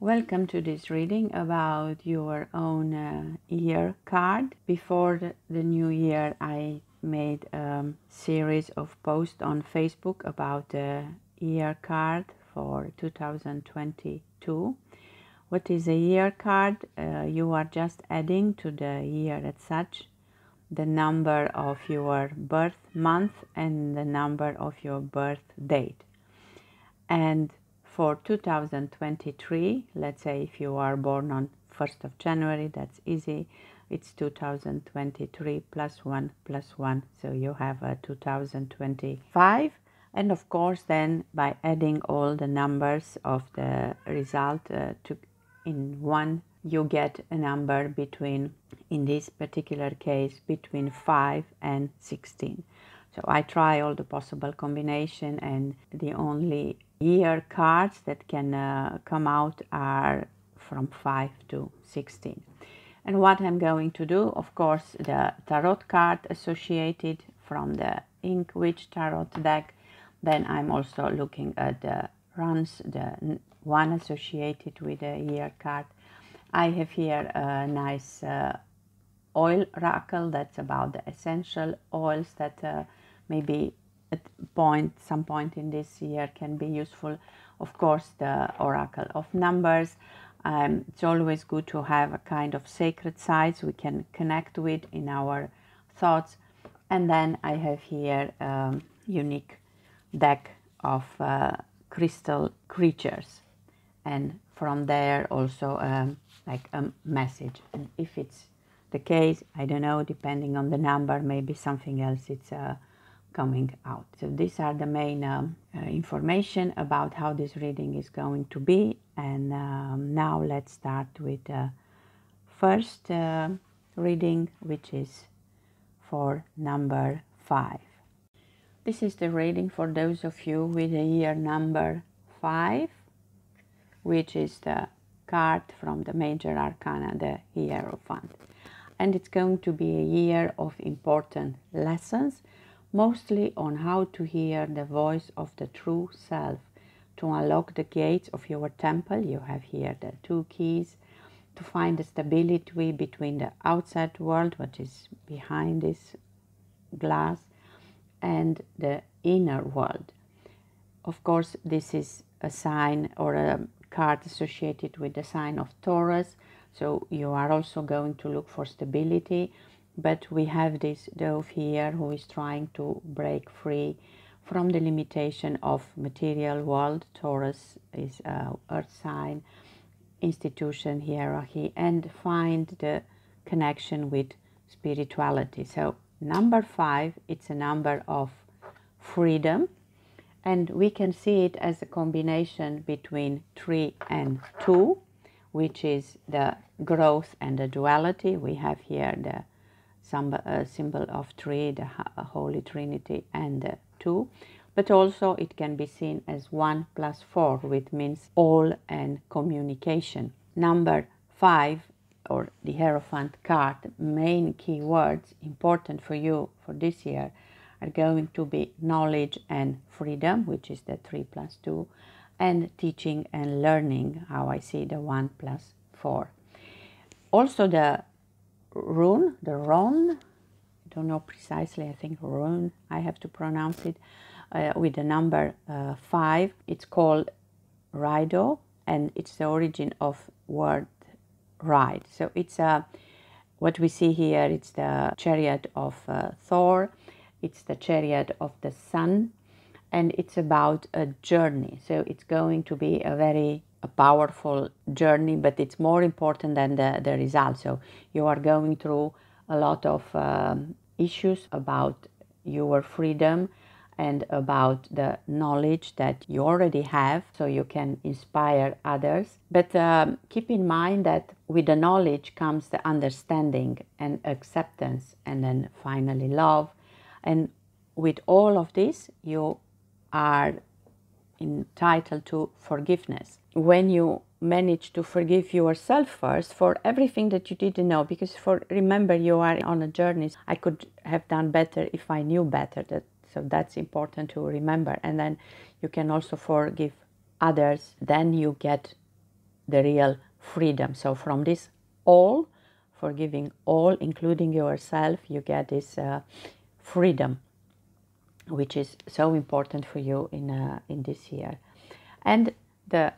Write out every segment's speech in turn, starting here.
Welcome to this reading about your own year card. Before the new year, I made a series of posts on Facebook about the year card for 2022. What is a year card? You are just adding to the year as such the number of your birth month and the number of your birth date. And for 2023, let's say if you are born on 1st of January, that's easy. It's 2023 plus 1 plus 1. So you have a 2025. And of course, then by adding all the numbers of the result in one, you get a number between, in this particular case, between 5 and 16. So I try all the possible combination, and the only year cards that can come out are from 5 to 16. And what I'm going to do, of course, the tarot card associated from the Ink Witch tarot deck. Then I'm also looking at the runs, the one associated with the year card. I have here a nice oil oracle that's about the essential oils that maybe at some point in this year can be useful. Of course, the oracle of numbers. It's always good to have a kind of sacred sites we can connect with in our thoughts. And then I have here a unique deck of crystal creatures, and from there also like a message. And if it's the case, I don't know, depending on the number, maybe something else it's coming out. So these are the main information about how this reading is going to be. And now let's start with the first reading, which is for number 5. This is the reading for those of you with the year number 5, which is the card from the major arcana, the Hierophant. And it's going to be a year of important lessons, mostly on how to hear the voice of the true self, to unlock the gates of your temple. You have here the 2 keys, to find the stability between the outside world, what is behind this glass, and the inner world. Of course, this is a sign or a card associated with the sign of Taurus, so you are also going to look for stability. But we have this dove here who is trying to break free from the limitation of material world. Taurus is earth sign, institution, hierarchy, and find the connection with spirituality. So number 5, it's a number of freedom, and we can see it as a combination between 3 and 2, which is the growth and the duality. We have here the symbol of 3, the Holy Trinity, and the 2. But also it can be seen as 1 plus 4, which means all and communication. Number 5, or the Hierophant card, main keywords important for you for this year are going to be knowledge and freedom, which is the 3 plus 2, and teaching and learning, how I see the 1 plus 4. Also the rune, I don't know precisely, I think rune, I have to pronounce it, with the number 5. It's called Rido, and it's the origin of word ride. So it's what we see here, it's the chariot of Thor, it's the chariot of the sun, and it's about a journey. So it's going to be a powerful journey, but it's more important than the result. So you are going through a lot of issues about your freedom and about the knowledge that you already have, so you can inspire others. But keep in mind that with the knowledge comes the understanding and acceptance, and then finally love. And with all of this, you are entitled to forgiveness. When you manage to forgive yourself first for everything that you didn't know, because remember, you are on a journey. I could have done better if I knew better. So that's important to remember. And then you can also forgive others. Then you get the real freedom. So from this all, forgiving all, including yourself, you get this freedom, which is so important for you in this year. And the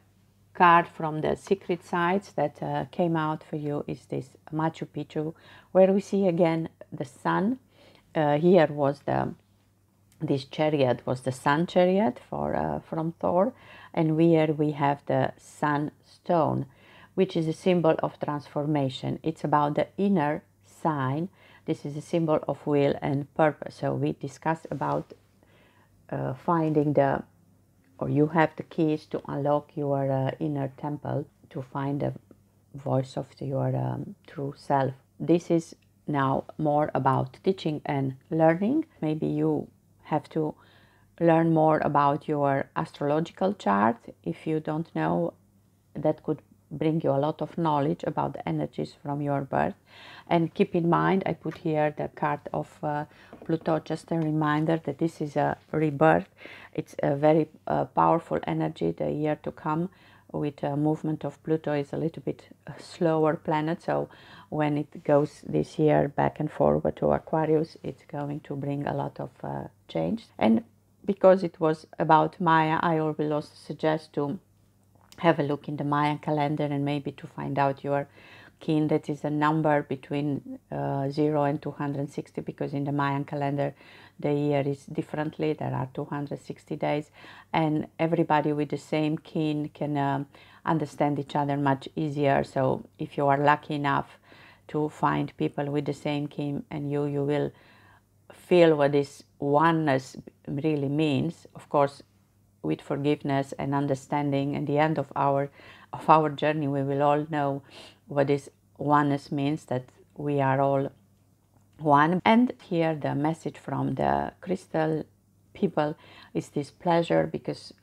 card from the secret sides that came out for you is this Machu Picchu, where we see again the sun. Here was this chariot was the sun chariot from Thor, and here we have the sunstone, which is a symbol of transformation. It's about the inner sign. This is a symbol of will and purpose. So we discussed about finding or you have the keys to unlock your inner temple, to find the voice of your true self. This is now more about teaching and learning. Maybe you have to learn more about your astrological chart. If you don't know, that could bring you a lot of knowledge about the energies from your birth. And keep in mind, I put here the card of Pluto, just a reminder that this is a rebirth. It's a very powerful energy. The year to come with movement of Pluto is a little bit slower planet, so when it goes this year back and forward to Aquarius, it's going to bring a lot of change. And because it was about Maya, I will also suggest to have a look in the Mayan calendar and maybe to find out your kin. That is a number between 0 and 260, because in the Mayan calendar the year is differently. There are 260 days, and everybody with the same kin can understand each other much easier. So if you are lucky enough to find people with the same kin and you will feel what this oneness really means. Of course, with forgiveness and understanding, at the end of our journey, we will all know what this oneness means, that we are all one. And here the message from the crystal people is this pleasure, because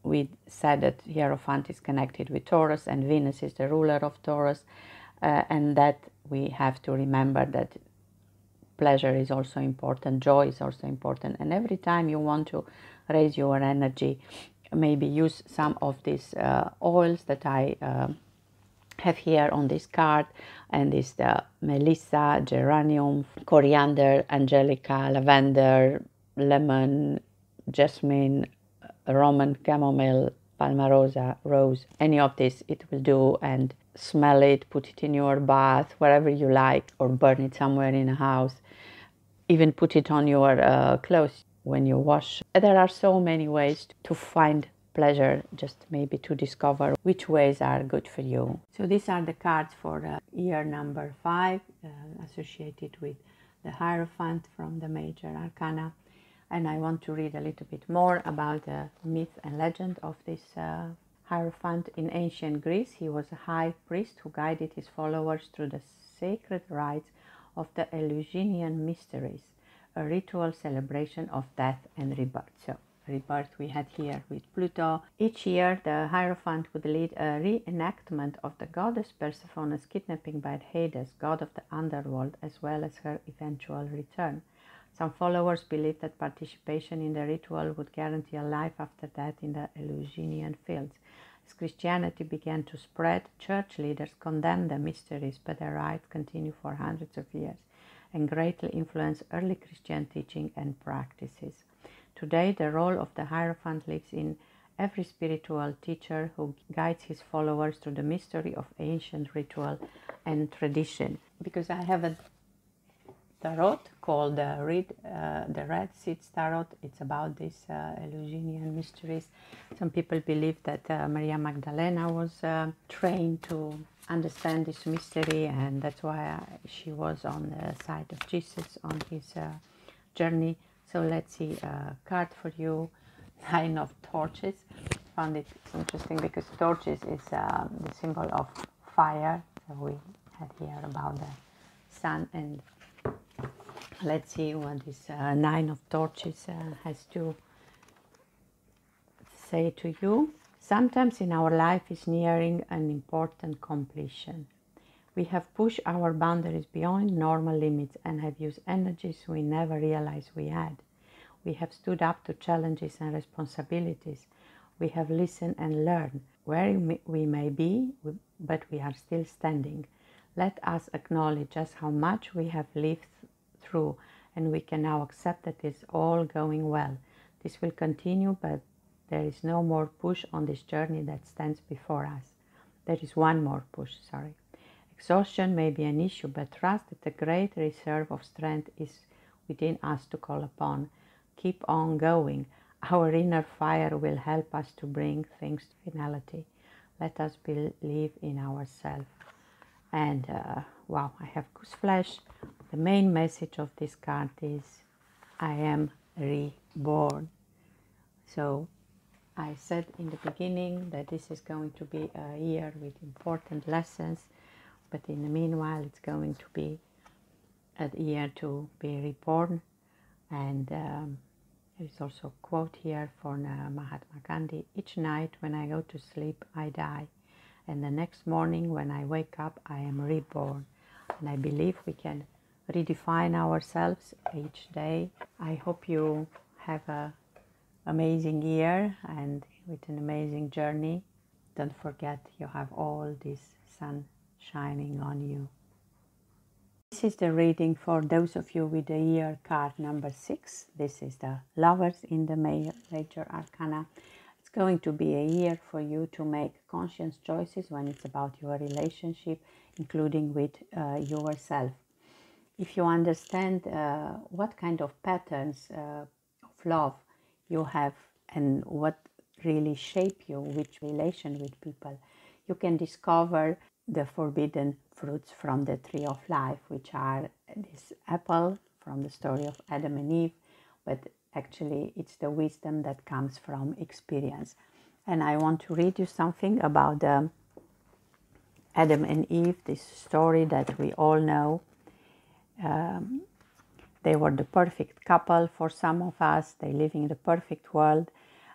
we said that Hierophant is connected with Taurus and Venus is the ruler of Taurus, and that we have to remember that pleasure is also important, joy is also important. And every time you want to raise your energy, maybe use some of these oils that I have here on this card, and is the melissa, geranium, coriander, angelica, lavender, lemon, jasmine, Roman chamomile, palmarosa, rose. Any of this it will do, and smell it, put it in your bath, wherever you like, or burn it somewhere in a house. Even put it on your clothes when you wash. There are so many ways to find pleasure, just maybe to discover which ways are good for you. So these are the cards for year number 5, associated with the Hierophant from the Major Arcana. And I want to read a little bit more about the myth and legend of this Hierophant. In ancient Greece, he was a high priest who guided his followers through the sacred rites of the Eleusinian mysteries, a ritual celebration of death and rebirth. So rebirth we had here with Pluto. Each year the Hierophant would lead a reenactment of the goddess Persephone's kidnapping by Hades, god of the underworld, as well as her eventual return. Some followers believed that participation in the ritual would guarantee a life after death in the Eleusinian fields. As Christianity began to spread, church leaders condemned the mysteries, but the rites continued for hundreds of years and greatly influenced early Christian teaching and practices. Today, the role of the Hierophant lives in every spiritual teacher who guides his followers through the mystery of ancient ritual and tradition. Because I have a tarot called the Red Seeds Tarot. It's about these Eleusinian mysteries. Some people believe that Maria Magdalena was trained to understand this mystery, and that's why she was on the side of Jesus on his journey. So let's see a card for you. 9 of Torches. I found it interesting because torches is the symbol of fire. So we had here about the sun, and let's see what this 9 of Torches has to say to you. Sometimes in our life is nearing an important completion. We have pushed our boundaries beyond normal limits and have used energies we never realized we had. We have stood up to challenges and responsibilities. We have listened and learned. where we may be, but we are still standing. Let us acknowledge just how much we have lived through, and we can now accept that it's all going well. This will continue, but there is no more push on this journey that stands before us. There is one more push, sorry. Exhaustion may be an issue, but trust that the great reserve of strength is within us to call upon. Keep on going. Our inner fire will help us to bring things to finality. Let us believe in ourselves. And wow, I have gooseflesh. The main message of this card is, I am reborn. So I said in the beginning that this is going to be a year with important lessons, but in the meanwhile it's going to be a year to be reborn. And there is also a quote here from Mahatma Gandhi: each night when I go to sleep I die, and the next morning when I wake up I am reborn. And I believe we can redefine ourselves each day. I hope you have an amazing year and with an amazing journey. Don't forget you have all this sun shining on you. This is the reading for those of you with the year card number 6. This is the Lovers in the Major Arcana. It's going to be a year for you to make conscious choices when it's about your relationship, including with yourself. If you understand what kind of patterns of love you have and what really shape you, which relation with people, you can discover the forbidden fruits from the tree of life, which are this apple from the story of Adam and Eve, but actually it's the wisdom that comes from experience. And I want to read you something about Adam and Eve, this story that we all know. They were the perfect couple for some of us. They live in the perfect world,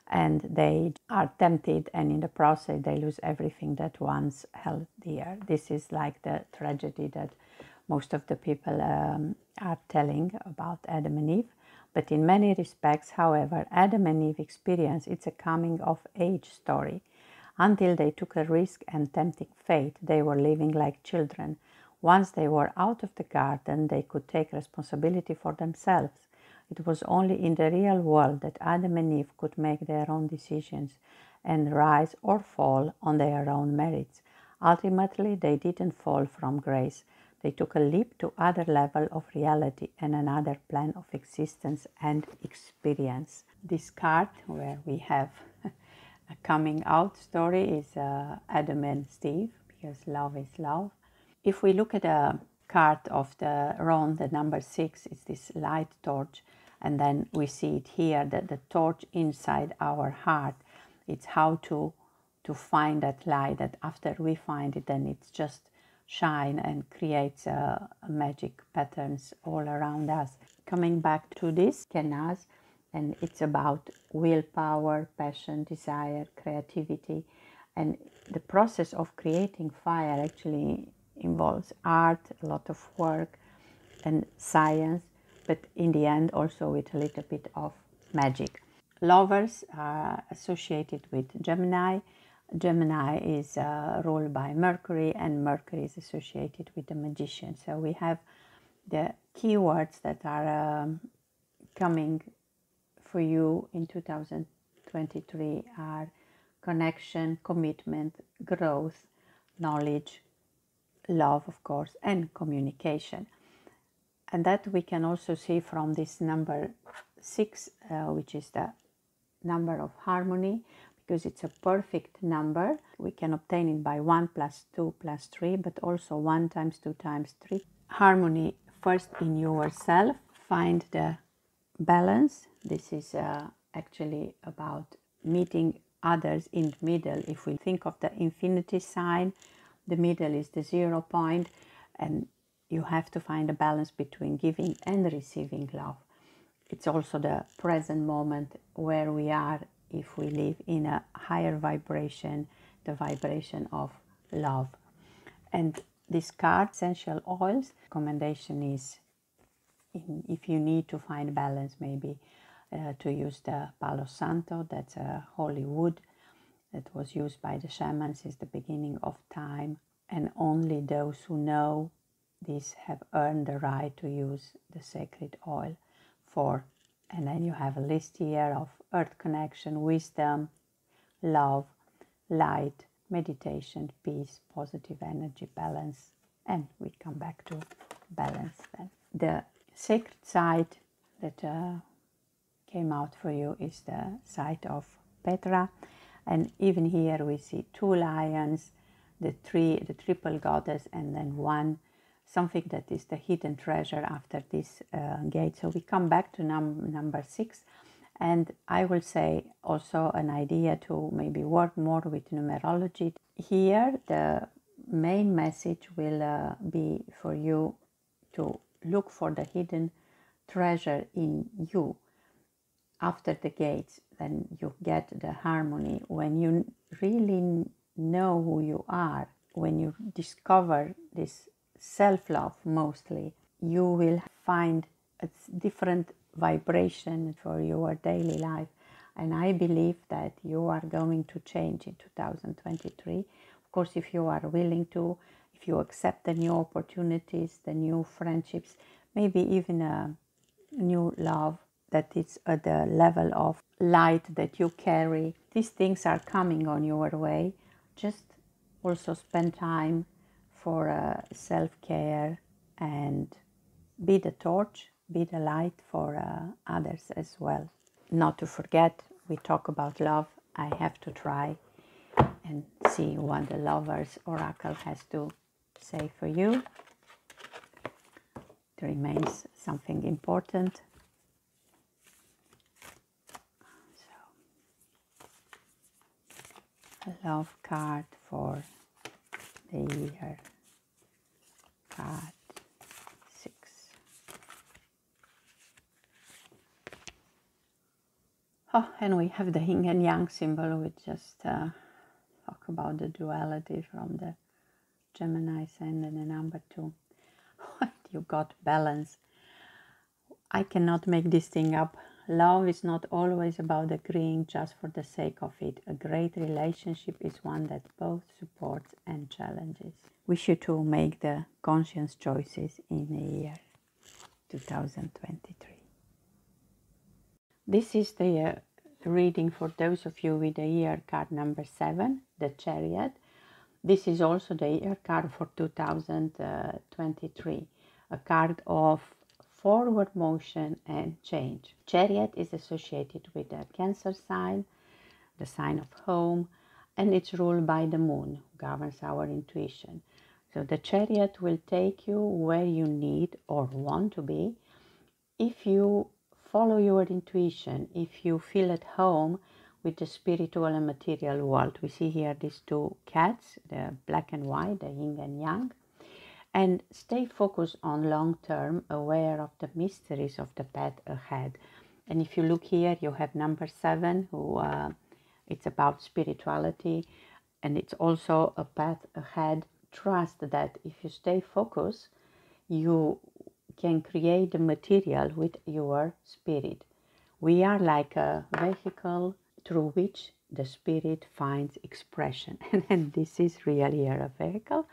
and they are tempted, and in the process they lose everything that once held dear. This is like the tragedy that most of the people are telling about Adam and Eve. But in many respects, however, Adam and Eve experience, it's a coming of age story. Until they took a risk and tempting fate, they were living like children. Once they were out of the garden, they could take responsibility for themselves. It was only in the real world that Adam and Eve could make their own decisions and rise or fall on their own merits. Ultimately, they didn't fall from grace. They took a leap to other level of reality and another plan of existence and experience. This card, where we have a coming out story, is Adam and Steve, because love is love. If we look at a card of the Ron, the number 6, it's this light torch, and then we see it here, that the torch inside our heart. It's how to find that light, that after we find it, then it's just shine and creates magic patterns all around us. Coming back to this Kenaz, and it's about willpower, passion, desire, creativity, and the process of creating fire actually involves art, a lot of work and science, but in the end also with a little bit of magic. Lovers are associated with Gemini. Gemini is ruled by Mercury, and Mercury is associated with the Magician. So we have the keywords that are coming for you in 2023 are connection, commitment, growth, knowledge, love, of course, and communication. And that we can also see from this number 6, which is the number of harmony, because it's a perfect number. We can obtain it by 1 plus 2 plus 3, but also 1 times 2 times 3. Harmony first in yourself. Find the balance. This is actually about meeting others in the middle. If we think of the infinity sign, the middle is the 0 point, and you have to find a balance between giving and receiving love. It's also the present moment where we are if we live in a higher vibration, the vibration of love. And this card, essential oils, recommendation is if you need to find balance, maybe to use the Palo Santo, that's a holy wood. that was used by the shamans since the beginning of time, and only those who know this have earned the right to use the sacred oil for. And then you have a list here of earth connection, wisdom, love, light, meditation, peace, positive energy, balance, and we come back to balance then. The sacred site that came out for you is the site of Petra, and even here we see 2 lions, the triple goddess, and then one something that is the hidden treasure after this gate. So we come back to number 6, and I will say also an idea to maybe work more with numerology. Here the main message will be for you to look for the hidden treasure in you. After the gates, then you get the harmony. When you really know who you are, when you discover this self-love mostly, you will find a different vibration for your daily life. And I believe that you are going to change in 2023. Of course, if you are willing to, if you accept the new opportunities, the new friendships, maybe even a new love that is at the level of light that you carry. These things are coming on your way. Just also spend time for self-care and be the torch, be the light for others as well. Not to forget, we talk about love. I have to try and see what the Lover's Oracle has to say for you. It remains something important. A love card for the year, card 6. Oh, and we have the yin and yang symbol, which just talk about the duality from the Gemini sign and the number 2. You got balance. I cannot make this thing up. Love is not always about agreeing just for the sake of it. A great relationship is one that both supports and challenges. Wish you to make the conscious choices in the year 2023. This is the reading for those of you with the year card number 7, the Chariot. This is also the year card for 2023, a card of forward motion and change. Chariot is associated with the Cancer sign, the sign of home, and it's ruled by the moon, who governs our intuition. So the Chariot will take you where you need or want to be. If you follow your intuition, if you feel at home with the spiritual and material world. We see here these 2 cats, the black and white, the yin and yang. And stay focused on long term, aware of the mysteries of the path ahead. And if you look here, you have number 7, who it's about spirituality, and it's also a path ahead. Trust that if you stay focused, you can create the material with your spirit. We are like a vehicle through which the spirit finds expression, and this is really a vehicle.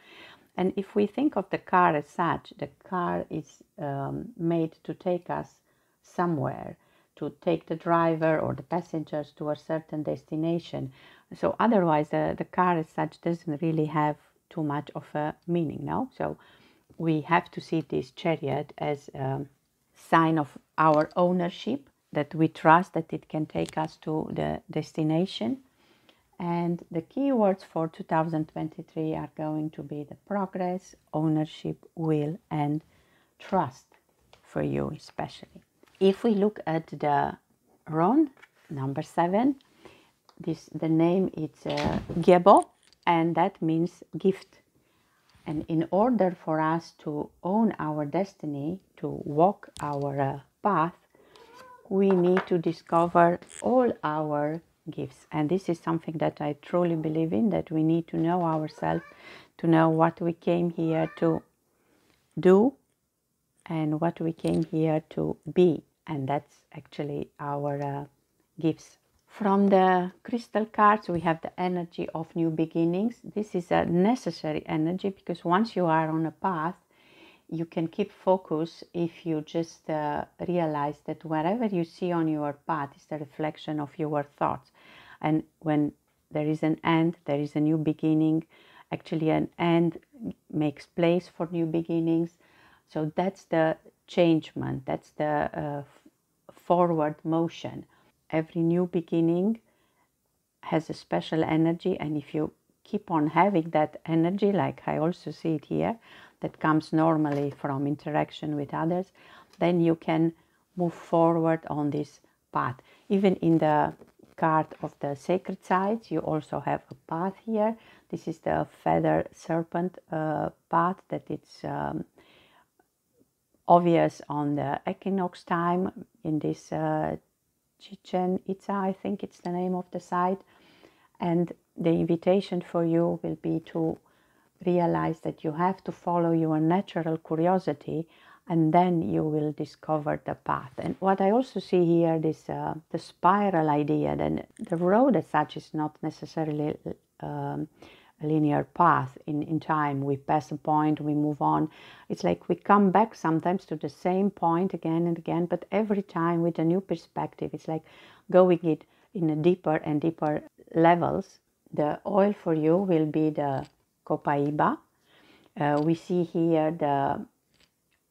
And if we think of the car as such, the car is made to take us somewhere, to take the driver or the passengers to a certain destination. So otherwise the car as such doesn't really have too much of a meaning, no? So we have to see this Chariot as a sign of our ownership, that we trust that it can take us to the destination. And the keywords for 2023 are going to be the progress, ownership, will, and trust for you especially. If we look at the rune, number 7, the name is Gebo, and that means gift. And in order for us to own our destiny, to walk our path, we need to discover all our gifts. And this is something that I truly believe in, that we need to know ourselves, to know what we came here to do and what we came here to be. And that's actually our gifts. From the crystal cards, we have the energy of new beginnings. This is a necessary energy because once you are on a path, you can keep focus if you just realize that whatever you see on your path is the reflection of your thoughts. And when there is an end, there is a new beginning. Actually, an end makes place for new beginnings. So that's the changement, that's the forward motion. Every new beginning has a special energy, and if you keep on having that energy, like I also see it here, that comes normally from interaction with others, then you can move forward on this path. Even in the card of the sacred sides, you also have a path here. This is the feather serpent path that it's obvious on the equinox time in this Chichen Itza, I think it's the name of the site. And the invitation for you will be to realize that you have to follow your natural curiosity, and then you will discover the path. And what I also see here is the spiral idea. Then the road as such is not necessarily a linear path in time. We pass a point, we move on. It's like we come back sometimes to the same point again and again, but every time with a new perspective. It's like going it in a deeper and deeper levels. The oil for you will be the copaiba. We see here the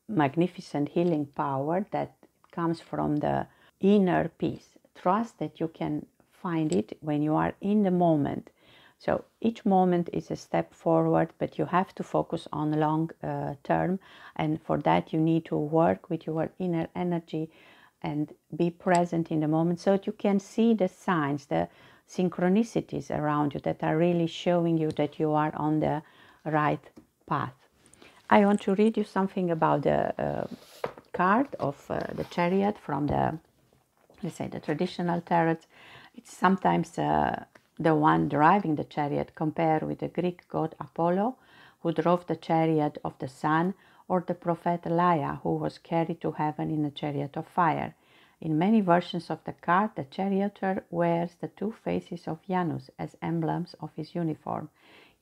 magnificent healing power that comes from the inner peace. Trust that you can find it when you are in the moment. So each moment is a step forward, but you have to focus on long term, and for that you need to work with your inner energy and be present in the moment so that you can see the signs, the synchronicities around you that are really showing you that you are on the right path. I want to read you something about the card of the Chariot from the, let's say, the traditional tarot. It's sometimes the one driving the chariot compared with the Greek god Apollo, who drove the chariot of the sun, or the prophet Elijah, who was carried to heaven in a chariot of fire. In many versions of the card, the charioteer wears the two faces of Janus as emblems of his uniform.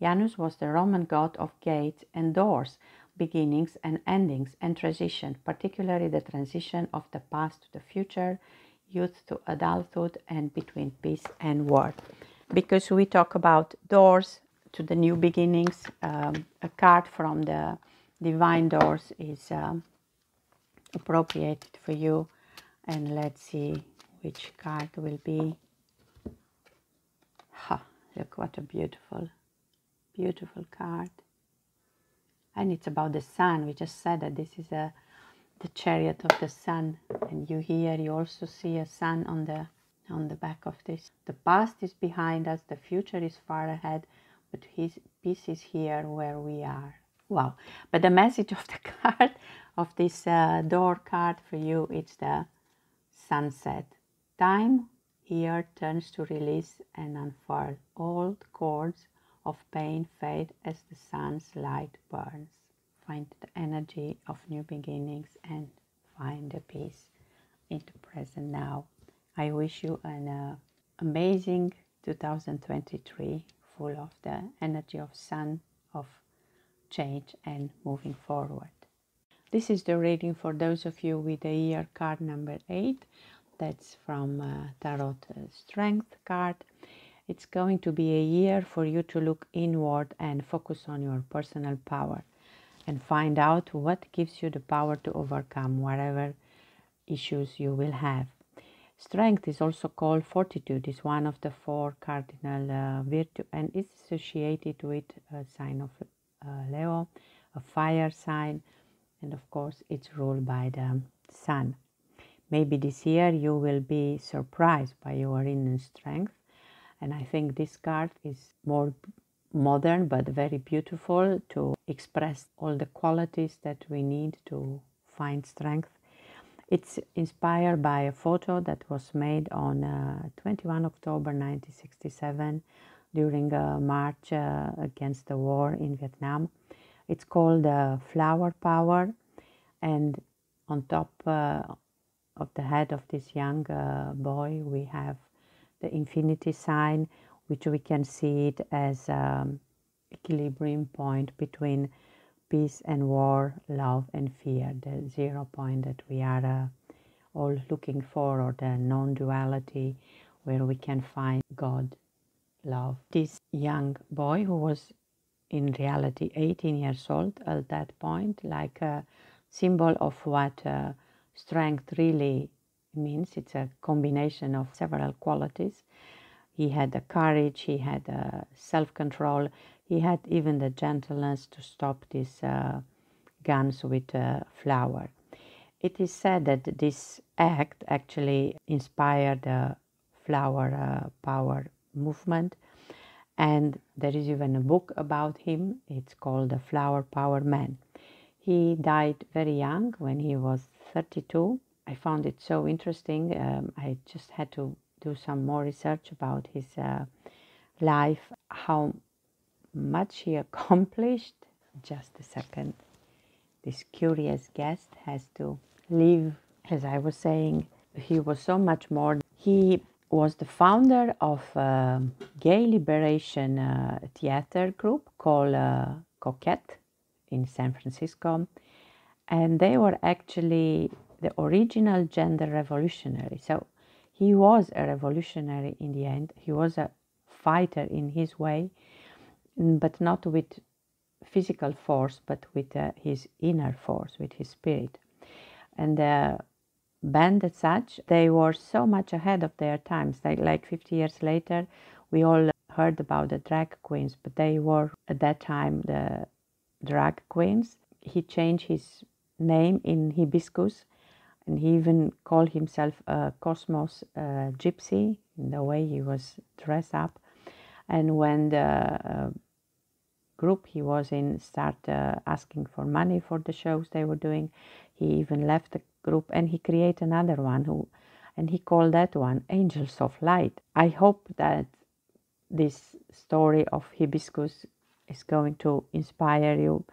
Janus was the Roman god of gates and doors, beginnings and endings, and transition, particularly the transition of the past to the future, youth to adulthood, and between peace and war. Because we talk about doors to the new beginnings, a card from the divine doors is appropriated for you. And let's see which card will be. Look what a beautiful, beautiful card. And it's about the sun. We just said that this is the chariot of the sun. And you also see a sun on the back of this. The past is behind us, the future is far ahead, but his peace is here where we are. Wow. But the message of the card, of this door card for you, it's the sunset. Time here turns to release and unfurl. Old cords of pain fade as the sun's light burns. Find the energy of new beginnings and find the peace in the present now. I wish you an amazing 2023, full of the energy of sun, of change and moving forward. This is the reading for those of you with the year card number 8. That's from Tarot Strength card. It's going to be a year for you to look inward and focus on your personal power and find out what gives you the power to overcome whatever issues you will have. Strength is also called fortitude. It's one of the 4 cardinal virtues and is associated with a sign of Leo, a fire sign, and of course it's ruled by the sun. Maybe this year you will be surprised by your inner strength, and I think this card is more modern but very beautiful to express all the qualities that we need to find strength. It's inspired by a photo that was made on 21 October 1967 during a march against the war in Vietnam. It's called Flower Power, and on top of the head of this young boy we have the infinity sign, which we can see it as equilibrium point between peace and war, love and fear, the 0 point that we are all looking for, or the non-duality where we can find God, love. This young boy, who was in reality 18 years old at that point, like a symbol of what strength really means. It's a combination of several qualities. He had the courage, he had the self-control, he had even the gentleness to stop these guns with flour. It is said that this act actually inspired the flower power movement, and there is even a book about him. It's called The Flower Power Man. He died very young, when he was 32. I found it so interesting. I just had to do some more research about his life, how much he accomplished. Just a second. This curious guest has to leave. As I was saying, he was so much more. He was the founder of a gay liberation theater group called Coquette in San Francisco, and they were actually the original gender revolutionary. So he was a revolutionary in the end. He was a fighter in his way, but not with physical force, but with his inner force, with his spirit. And the band as such, they were so much ahead of their times. Like 50 years later, we all heard about the drag queens, but they were at that time the drag queens. He changed his name in Hibiscus, and he even called himself a Cosmos gypsy in the way he was dressed up. And when the group he was in started asking for money for the shows they were doing, he even left the group and he created another one, and he called that one Angels of Light. I hope that this story of Hibiscus is going to inspire you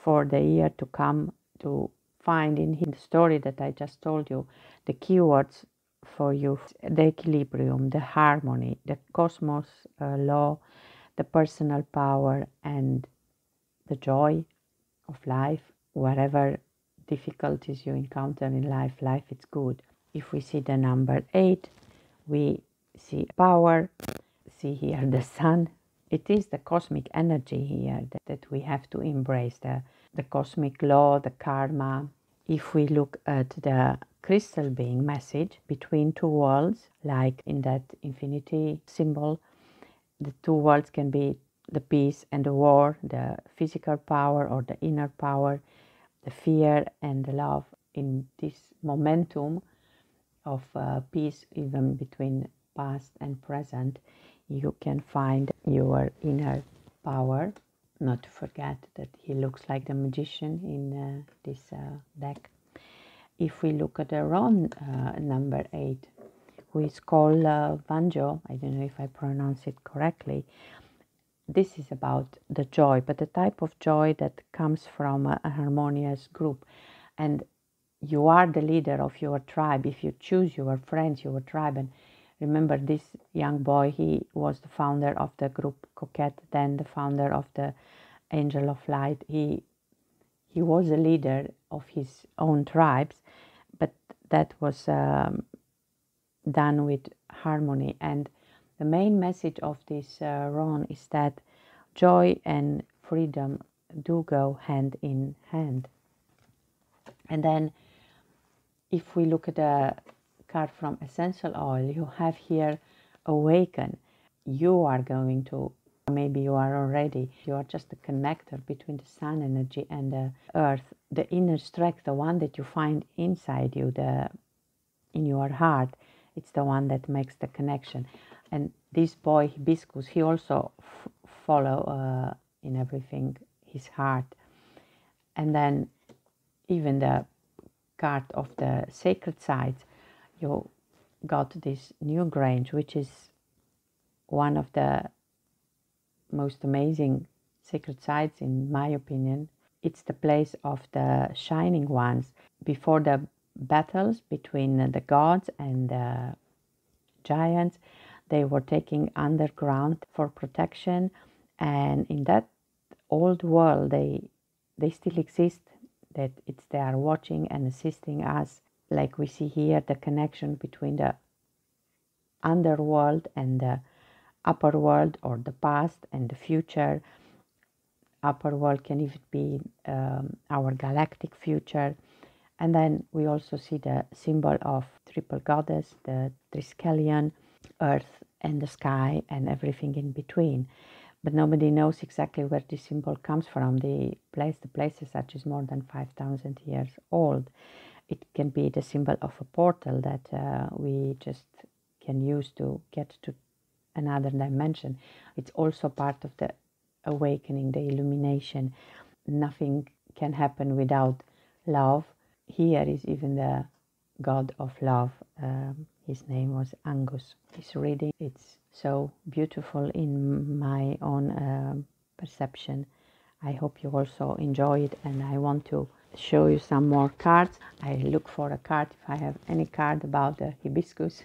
for the year to come, to find in the story that I just told you the keywords for you: the equilibrium, the harmony, the cosmos law, the personal power, and the joy of life. Whatever difficulties you encounter in life, it's good. If we see the number 8, we see power. See here the sun. It is the cosmic energy here that we have to embrace, the cosmic law, the karma. If we look at the crystal being message between two worlds, like in that infinity symbol, the two worlds can be the peace and the war, the physical power or the inner power, the fear and the love. In this momentum of peace, even between past and present, you can find your inner power. Not to forget that he looks like the magician in this deck. If we look at the Ron number 8, who is called Vanjo, I don't know if I pronounce it correctly. This is about the joy, but the type of joy that comes from a harmonious group. And you are the leader of your tribe if you choose your friends, your tribe. And remember, this young boy, he was the founder of the group Coquette, then the founder of the Angel of Light. He was a leader of his own tribes, but that was done with harmony. And the main message of this run is that joy and freedom do go hand in hand. And then if we look at the card from Essential Oil, you have here Awaken. You are going to, maybe you are already, you are just a connector between the sun energy and the earth, the inner strength, the one that you find inside you, in your heart. It's the one that makes the connection. And this boy, Hibiscus, he also follow in everything his heart. And then even the card of the sacred sites, you got this New Grange, which is one of the most amazing sacred sites in my opinion. It's the place of the Shining Ones. Before the battles between the gods and the giants, They were taking underground for protection, and in that old world they still exist, that they are watching and assisting us, like we see here the connection between the underworld and the upper world, or the past and the future. Upper world can even be our galactic future. And then we also see the symbol of triple goddess, the Triskelion, earth and the sky and everything in between. But nobody knows exactly where this symbol comes from. The place as such is more than 5,000 years old. It can be the symbol of a portal that we just can use to get to another dimension. It's also part of the awakening, the illumination. Nothing can happen without love. Here is even the god of love. His name was Angus. His reading, it's so beautiful in my own perception. I hope you also enjoy it, and I want to show you some more cards. I look for a card if I have any card about the hibiscus,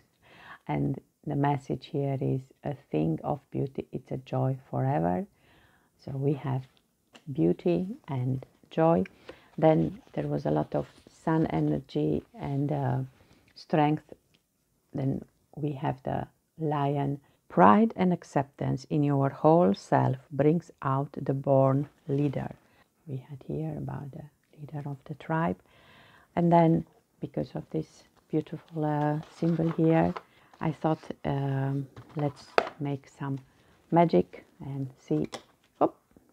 and the message here is a thing of beauty. It's a joy forever. So we have beauty and joy. Then there was a lot of sun energy and strength. Then we have the lion. Pride and acceptance in your whole self brings out the born leader. We had here about the leader of the tribe. And then, because of this beautiful symbol here, I thought let's make some magic and see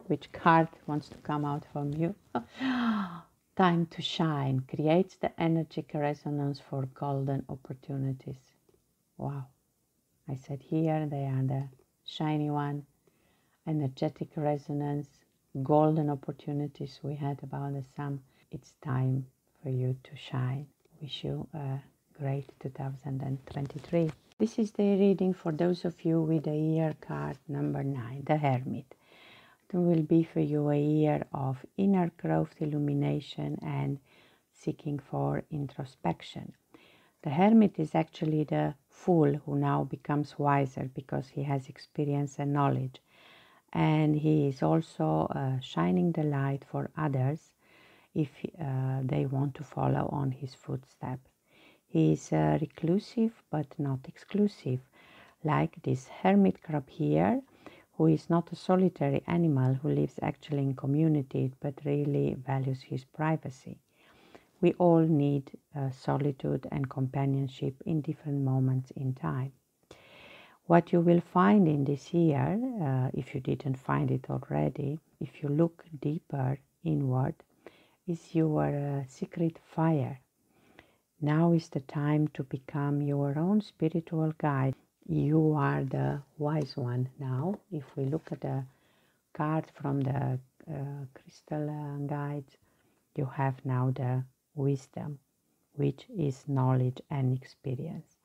which card wants to come out from you. Time to shine creates the energetic resonance for golden opportunities. Wow. I said here they are the shiny one, energetic resonance, golden opportunities we had about the sun. It's time for you to shine. Wish you a great 2023. This is the reading for those of you with the year card number 9, the Hermit. It will be for you a year of inner growth, illumination, and seeking for introspection. The Hermit is actually the fool who now becomes wiser because he has experience and knowledge. And he is also shining the light for others if they want to follow on his footsteps. He is reclusive but not exclusive, like this hermit crab here, who is not a solitary animal who lives actually in community but really values his privacy. We all need solitude and companionship in different moments in time. What you will find in this year, if you didn't find it already, if you look deeper inward, is your secret fire. Now is the time to become your own spiritual guide. You are the wise one now. If we look at the card from the crystal guides, you have now the wisdom, which is knowledge and experience.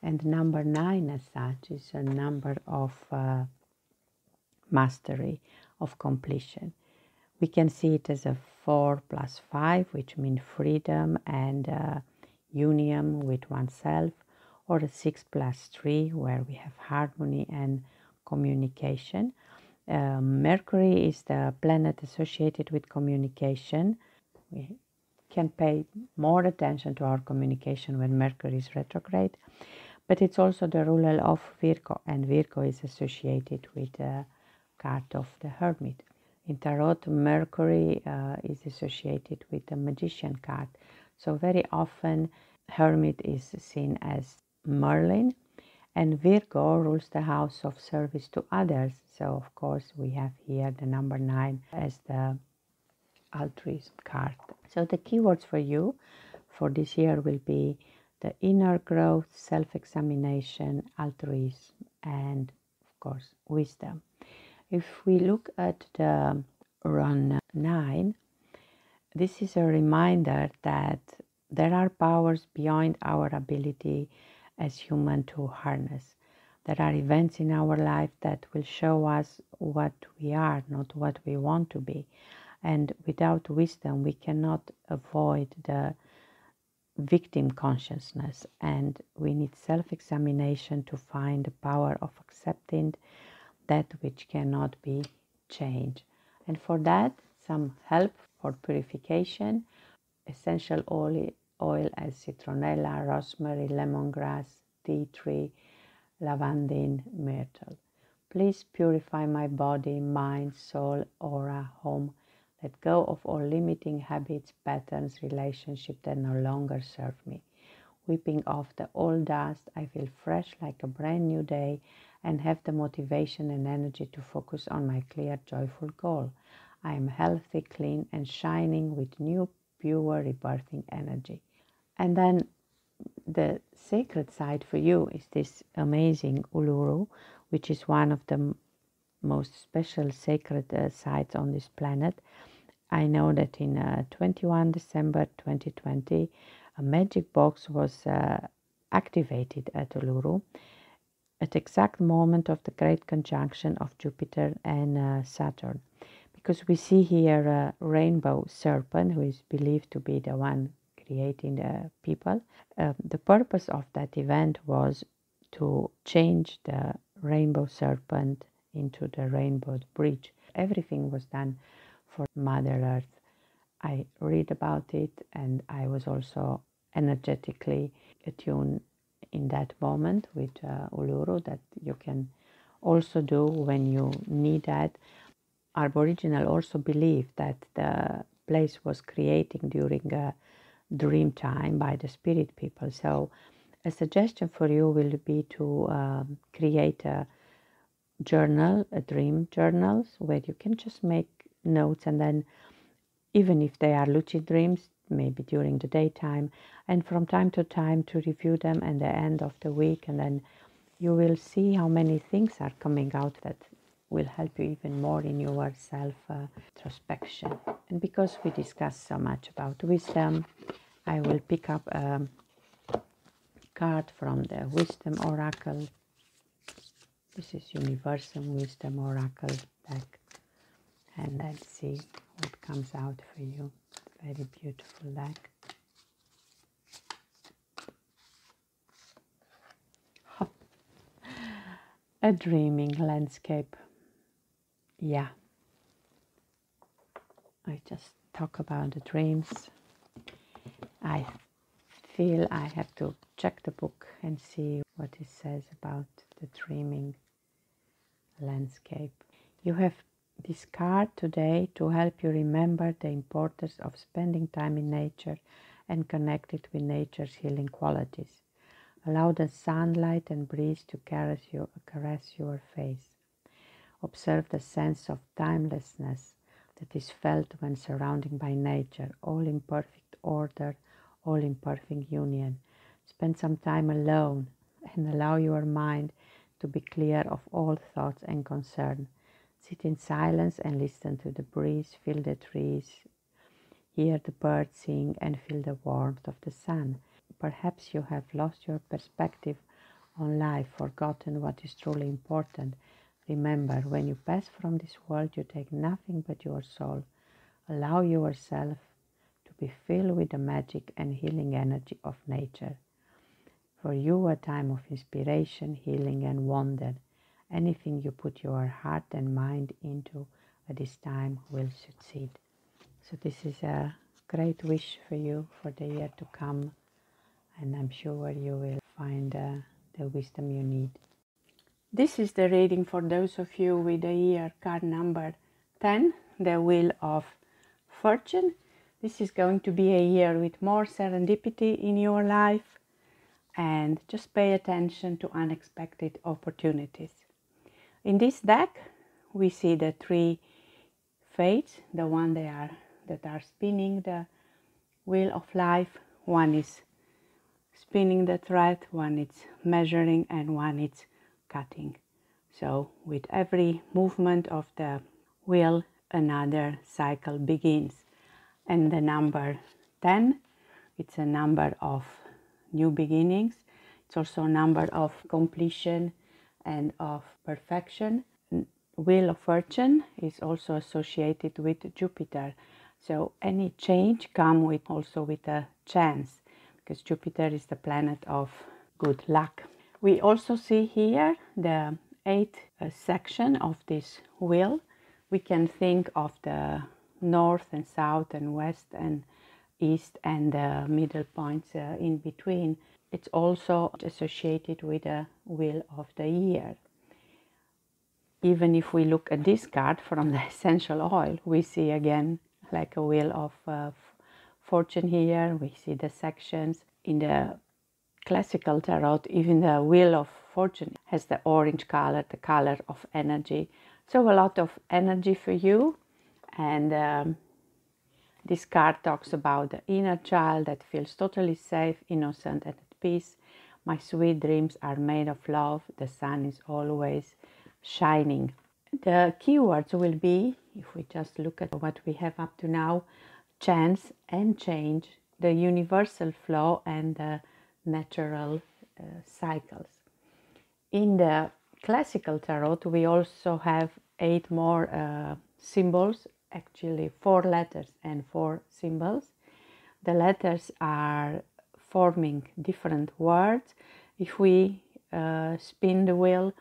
And number 9 as such is a number of mastery, of completion. We can see it as a 4 plus 5, which means freedom and union with oneself, or a 6 plus 3, where we have harmony and communication. Mercury is the planet associated with communication. We can pay more attention to our communication when Mercury is retrograde, but it's also the ruler of Virgo, and Virgo is associated with the card of the Hermit. In Tarot, Mercury is associated with the Magician card. So very often Hermit is seen as Merlin, and Virgo rules the house of service to others. So of course we have here the number 9 as the altruism card. So the keywords for you for this year will be the inner growth, self-examination, altruism, and of course wisdom. If we look at the run 9, this is a reminder that there are powers beyond our ability as human to harness. There are events in our life that will show us what we are, not what we want to be. And without wisdom, we cannot avoid the victim consciousness, and we need self-examination to find the power of accepting that which cannot be changed. And for that, some help for purification: essential oil as citronella, rosemary, lemongrass, tea tree, lavandin, myrtle. Please purify my body, mind, soul, aura, home. Let go of all limiting habits, patterns, relationships that no longer serve me. Wiping off the old dust, I feel fresh like a brand new day and have the motivation and energy to focus on my clear, joyful goal. I am healthy, clean, and shining with new, pure, rebirthing energy. And then the sacred side for you is this amazing Uluru, which is one of the most special sacred sites on this planet. I know that in 21 December 2020, a magic box was activated at Uluru at the exact moment of the great conjunction of Jupiter and Saturn. Because we see here a rainbow serpent, who is believed to be the one creating the people. The purpose of that event was to change the rainbow serpent into the rainbow bridge. Everything was done for Mother Earth. I read about it, and I was also energetically attuned in that moment with Uluru, that you can also do when you need that. Aboriginal also believe that the place was created during a dream time by the spirit people. So a suggestion for you will be to create a journal, a dream journals, where you can just make notes, and then even if they are lucid dreams, maybe during the daytime, and from time to time to review them at the end of the week, and then you will see how many things are coming out that will help you even more in your self-introspection. And because we discussed so much about wisdom, I will pick up a card from the Wisdom Oracle. This is Universal Wisdom Oracle deck. And let's see what comes out for you. Very beautiful deck. A dreaming landscape. Yeah. I just talk about the dreams. I feel I have to check the book and see what it says about the dreaming landscape. You have this card today to help you remember the importance of spending time in nature and connect it with nature's healing qualities. Allow the sunlight and breeze to caress your face. Observe the sense of timelessness that is felt when surrounded by nature, all in perfect order, all in perfect union. Spend some time alone and allow your mind to be clear of all thoughts and concern. Sit in silence and listen to the breeze, feel the trees, hear the birds sing, and feel the warmth of the sun. Perhaps you have lost your perspective on life, forgotten what is truly important. Remember, when you pass from this world, you take nothing but your soul. Allow yourself to be filled with the magic and healing energy of nature. For you, a time of inspiration, healing, and wonder. Anything you put your heart and mind into at this time will succeed. So this is a great wish for you for the year to come, and I'm sure you will find the wisdom you need. This is the reading for those of you with the year card number 10, the Wheel of Fortune. This is going to be a year with more serendipity in your life, and just pay attention to unexpected opportunities. In this deck, we see the three fates, the one that are spinning the wheel of life. One is spinning the thread, one is measuring, and one is cutting. So with every movement of the wheel, another cycle begins. And the number 10, it's a number of new beginnings. It's also a number of completion and of perfection. Wheel of Fortune is also associated with Jupiter. So any change comes also with a chance, because Jupiter is the planet of good luck. We also see here the 8th section of this wheel. We can think of the north and south and west and east and the middle points in between. It's also associated with the wheel of the year. Even if we look at this card from the essential oil, we see again like a wheel of fortune here. We see the sections. In the classical tarot, even the wheel of fortune has the orange color, the color of energy. So a lot of energy for you. And this card talks about the inner child that feels totally safe, innocent, and at peace. My sweet dreams are made of love. The sun is always shining. The keywords will be, if we just look at what we have up to now, chance and change, the universal flow, and the natural cycles. In the classical tarot, we also have 8 more symbols, actually 4 letters and 4 symbols. The letters are forming different words. If we spin the wheel,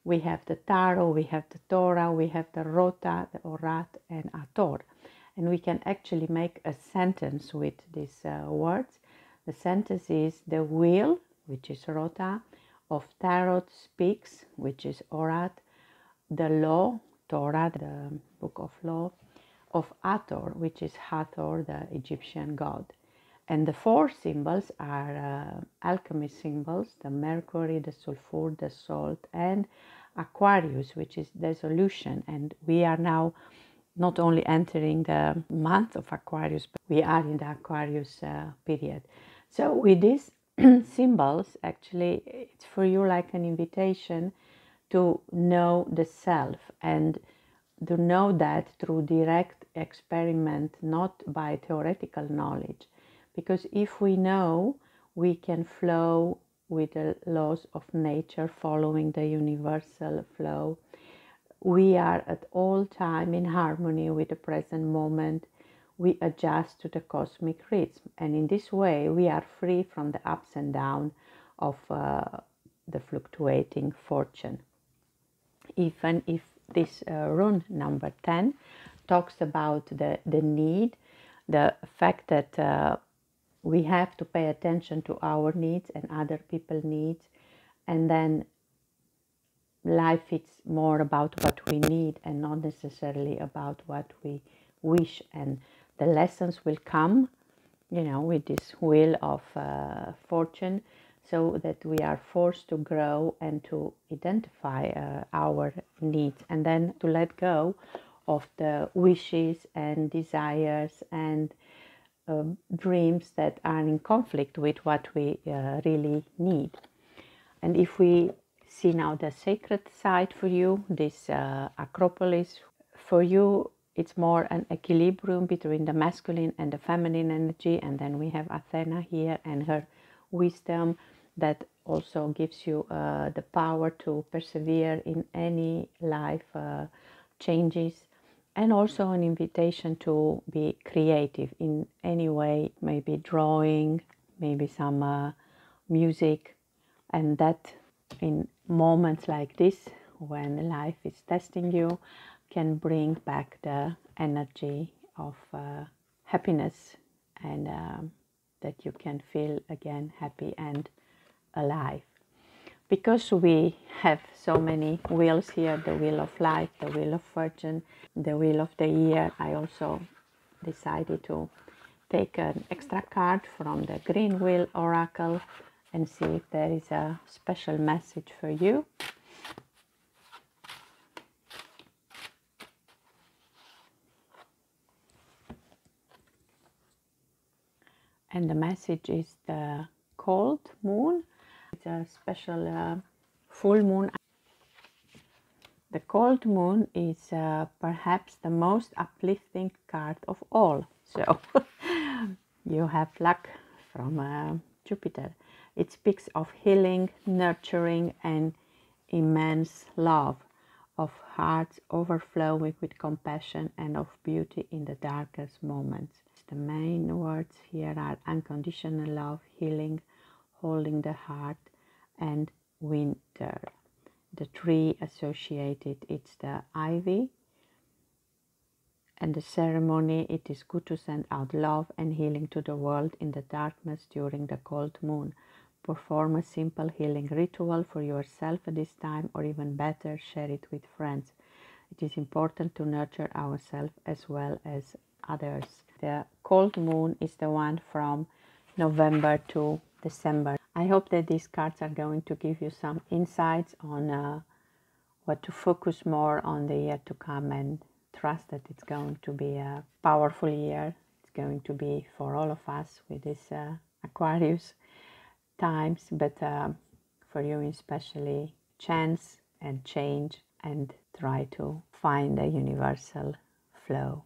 we have the Tarot, we have the Torah, we have the Rota, the Orat, and Ator. And we can actually make a sentence with these words. The sentence is: the wheel, which is Rota, of Tarot speaks, which is Orat, the law, Torah, the book of law, of Ator, which is Hathor, the Egyptian god. And the 4 symbols are alchemy symbols: the Mercury, the Sulfur, the Salt, and Aquarius, which is dissolution. And we are now not only entering the month of Aquarius, but we are in the Aquarius period. So with these symbols, actually, it's for you like an invitation to know the self, and to know that through direct experiment, not by theoretical knowledge. Because if we know, we can flow with the laws of nature, following the universal flow. We are at all time in harmony with the present moment. We adjust to the cosmic rhythm, and in this way we are free from the ups and downs of the fluctuating fortune. Even if this rune number 10 talks about the need, the fact that we have to pay attention to our needs and other people's needs, and then life is more about what we need and not necessarily about what we wish. And the lessons will come, with this wheel of fortune, so that we are forced to grow and to identify our needs, and then to let go of the wishes and desires and dreams that are in conflict with what we really need. And if we see now the sacred side for you, this Acropolis, for you it's more an equilibrium between the masculine and the feminine energy. And then we have Athena here and her wisdom that also gives you the power to persevere in any life changes, and also an invitation to be creative in any way, maybe drawing, maybe some music. And that in moments like this, when life is testing you, can bring back the energy of happiness, and that you can feel again happy and alive. Because we have so many wheels here, the wheel of life, the wheel of fortune, the wheel of the year, I also decided to take an extra card from the green wheel oracle and see if there is a special message for you. And the message is the cold moon. It's a special full moon. The cold moon is perhaps the most uplifting card of all. So you have luck from Jupiter. It speaks of healing, nurturing, and immense love. of hearts overflowing with compassion and of beauty in the darkest moments. The main words here are unconditional love, healing, holding the heart, and winter. The tree associated, it's the ivy. And the ceremony, it is good to send out love and healing to the world in the darkness during the cold moon. Perform a simple healing ritual for yourself at this time, or even better, share it with friends. It is important to nurture ourselves as well as others. The cold moon is the one from November to December. I hope that these cards are going to give you some insights on what to focus more on the year to come, and trust that it's going to be a powerful year. It's going to be for all of us with this Aquarius times, but for you especially, chance and change, and try to find a universal flow.